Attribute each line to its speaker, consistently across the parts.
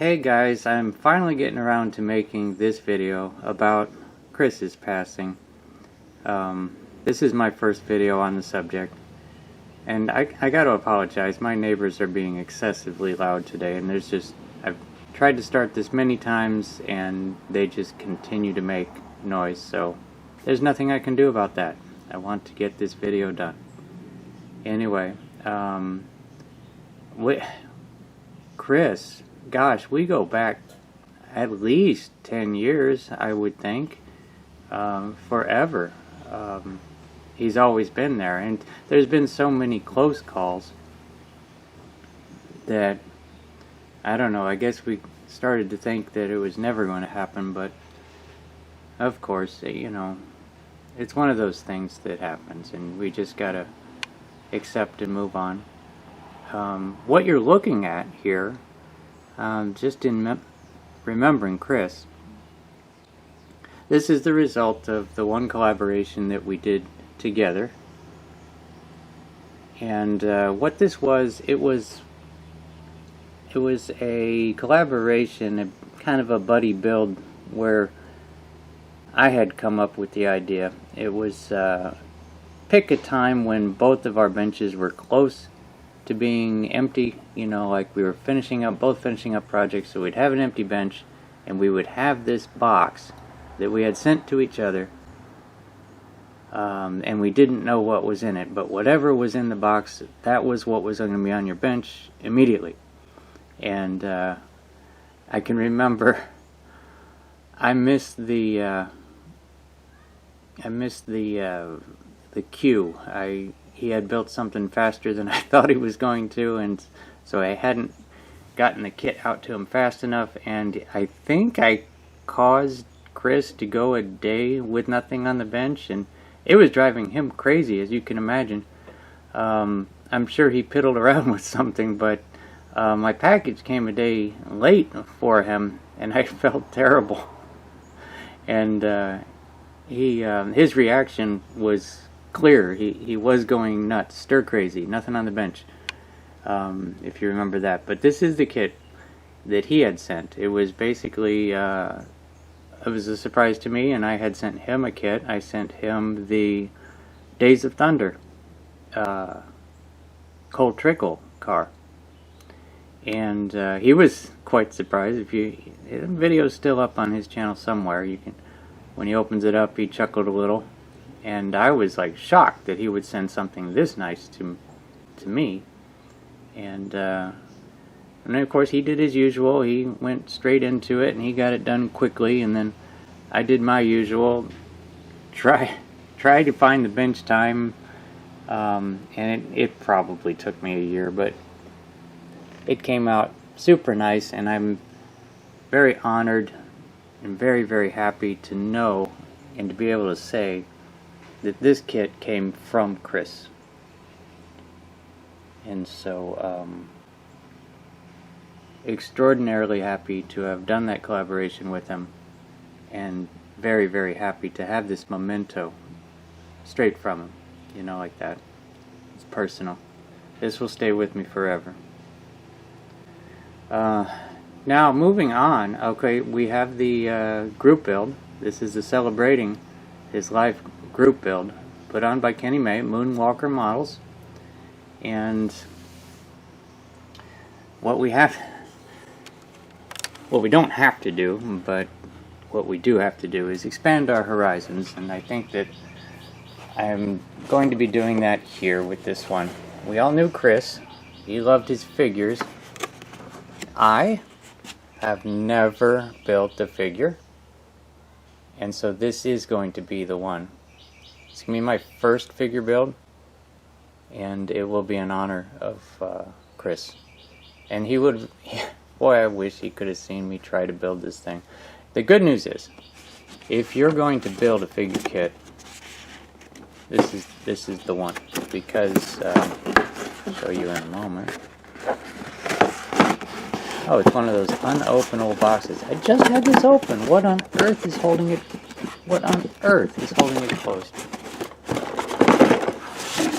Speaker 1: Hey guys, I'm finally getting around to making this video about Chris's passing. This is my first video on the subject, and I gotta apologize. My neighbors are being excessively loud today, and I've tried to start this many times and they just continue to make noise, so there's nothing I can do about that. I want to get this video done. Anyway, Chris, gosh, we go back at least 10 years, I would think. Forever. He's always been there, and there's been so many close calls that, I don't know, I guess we started to think that it was never going to happen, but of course, you know, it's one of those things that happens, and we just gotta accept and move on. What you're looking at here, just in remembering Chris, this is the result of the one collaboration that we did together. And what this was, it was a collaboration, a kind of a buddy build, where I had come up with the idea. It was pick a time when both of our benches were close to being empty, you know, like we were both finishing up projects, so we'd have an empty bench and we would have this box that we had sent to each other, and we didn't know what was in it, but whatever was in the box, that was what was going to be on your bench immediately. And I can remember I missed the cue. He had built something faster than I thought he was going to, and so I hadn't gotten the kit out to him fast enough, and I think I caused Chris to go a day with nothing on the bench, and it was driving him crazy, as you can imagine. I'm sure he piddled around with something, but my package came a day late for him, and I felt terrible. And his reaction was clear. He was going nuts, stir crazy, nothing on the bench, if you remember that. But this is the kit that he had sent. It was basically it was a surprise to me, and I had sent him a kit. I sent him the Days of Thunder Cold Trickle car, and he was quite surprised. The video's still up on his channel somewhere. You can, when he opens it up, he chuckled a little, and I was like shocked that he would send something this nice to me. And then of course he did his usual. He went straight into it and he got it done quickly, and then I did my usual, try to find the bench time, and it probably took me a year, but it came out super nice, and I'm very honored and very, very happy to know and to be able to say that this kit came from Chris. And so extraordinarily happy to have done that collaboration with him, and very, very happy to have this memento straight from him, you know, like that. It's personal. This will stay with me forever. Now moving on, okay, we have the group build. This is the celebrating his life group build put on by Kenny May, Moonwalker Models. And what we don't have to do, but what we do have to do, is expand our horizons, and I think that I'm going to be doing that here with this one. We all knew Chris. He loved his figures. I have never built a figure, and so this is going to be the one. It's going to be my first figure build, and it will be in honor of Chris. And he would, boy, I wish he could have seen me try to build this thing. The good news is, if you're going to build a figure kit, this is the one, because I'll show you in a moment. Oh, it's one of those unopenable boxes. I just had this open. What on earth is holding it? What on earth is holding it closed?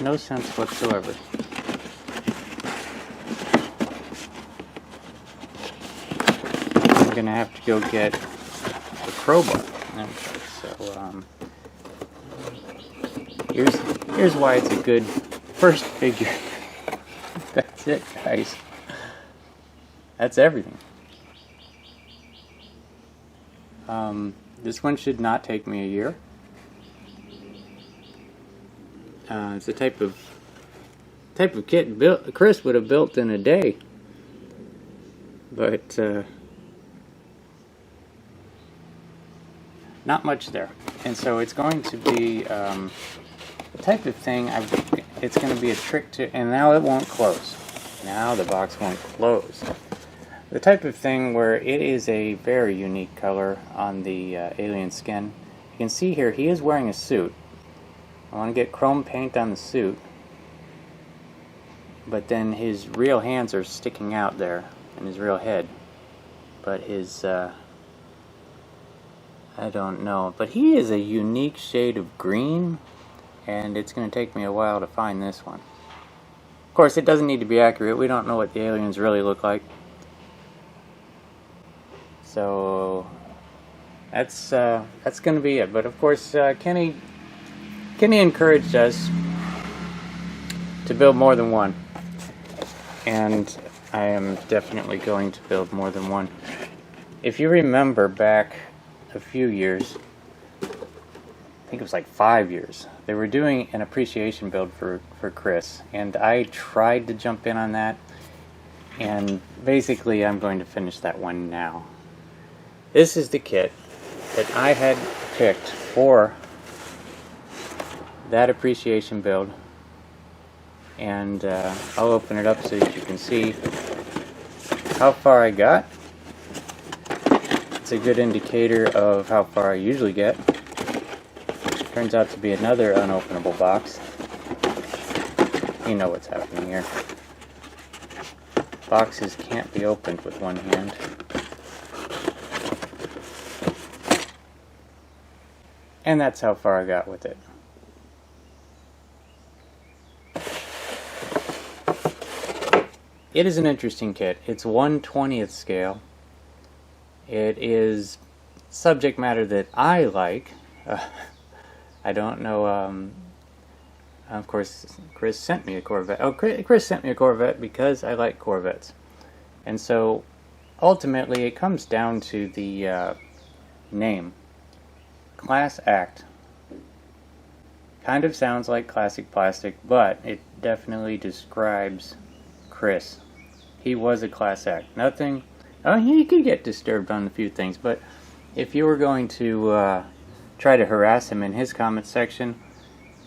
Speaker 1: No sense whatsoever. going to have to go get the crowbar. Okay, so here's why it's a good first figure. That's it, guys. That's everything. This one should not take me a year. It's a type of kit Chris would have built in a day, but not much there. And so it's going to be the type of thing. It's going to be a trick to, and now it won't close. Now the box won't close. The type of thing where it is a very unique color on the alien skin. You can see here he is wearing a suit. I want to get chrome paint on the suit, but then his real hands are sticking out there and his real head. But his I don't know, but he is a unique shade of green, and it's going to take me a while to find this one. Of course, it doesn't need to be accurate. We don't know what the aliens really look like. So that's going to be it. But of course, Kenny encouraged us to build more than one, and I am definitely going to build more than one. If you remember back a few years, I think it was like 5 years, they were doing an appreciation build for Chris, and I tried to jump in on that, and basically I'm going to finish that one now. This is the kit that I had picked for that appreciation build, and I'll open it up so that you can see how far I got. It's a good indicator of how far I usually get. Turns out to be another unopenable box. You know what's happening here. Boxes can't be opened with one hand. And that's how far I got with it. It is an interesting kit. It's 1/20th scale. It is subject matter that I like. I don't know. Of course, Chris sent me a Corvette. Oh, Chris sent me a Corvette because I like Corvettes. And so, ultimately, it comes down to the name. Class Act. Kind of sounds like classic plastic, but it definitely describes Chris. He was a class act. Nothing. Oh, he could get disturbed on a few things, but if you were going to try to harass him in his comment section,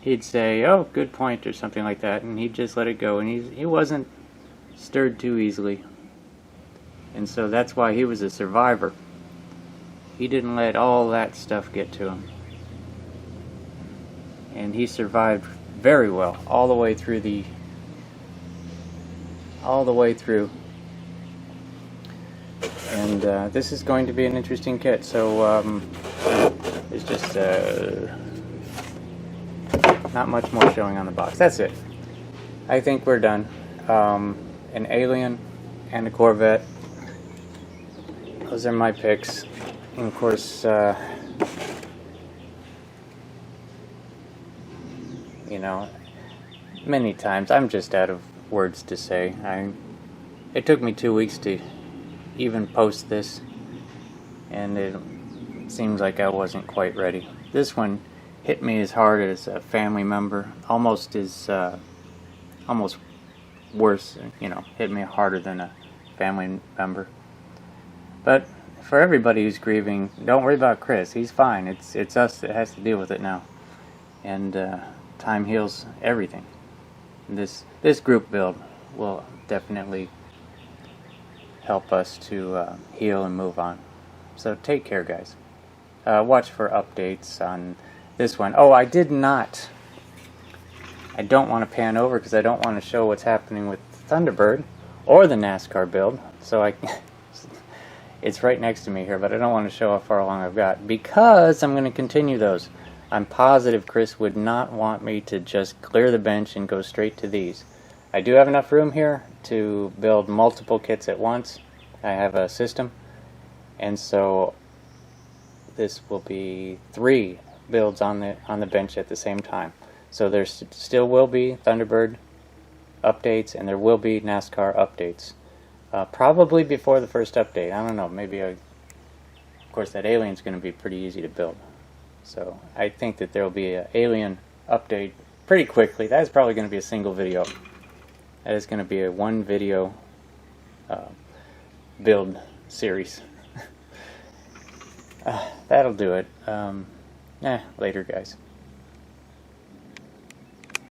Speaker 1: he'd say, "Oh, good point," or something like that, and he'd just let it go. And he wasn't stirred too easily, and so that's why he was a survivor. He didn't let all that stuff get to him, and he survived very well all the way through and this is going to be an interesting kit. So there's just not much more showing on the box. That's it. I think we're done. An alien and a Corvette. Those are my picks. And of course, you know, many times I'm just out of words to say. It took me 2 weeks to even post this, and it seems like I wasn't quite ready. This one hit me as hard as a family member, almost worse, you know, hit me harder than a family member. But for everybody who's grieving, don't worry about Chris. He's fine. It's us that has to deal with it now, and time heals everything. This group build will definitely help us to heal and move on. So take care, guys. Watch for updates on this one. Oh, I don't want to pan over because I don't want to show what's happening with Thunderbird or the NASCAR build. So it's right next to me here, but I don't want to show how far along I've got because I'm going to continue those. I'm positive Chris would not want me to just clear the bench and go straight to these. I do have enough room here to build multiple kits at once. I have a system, and so this will be 3 builds on the bench at the same time. So there still will be Thunderbird updates, and there will be NASCAR updates. Probably before the first update. I don't know. Maybe of course that alien's going to be pretty easy to build. So I think that there will be an alien update pretty quickly. That is probably going to be a single video. That is going to be a 1 video build series. That'll do it. Later, guys.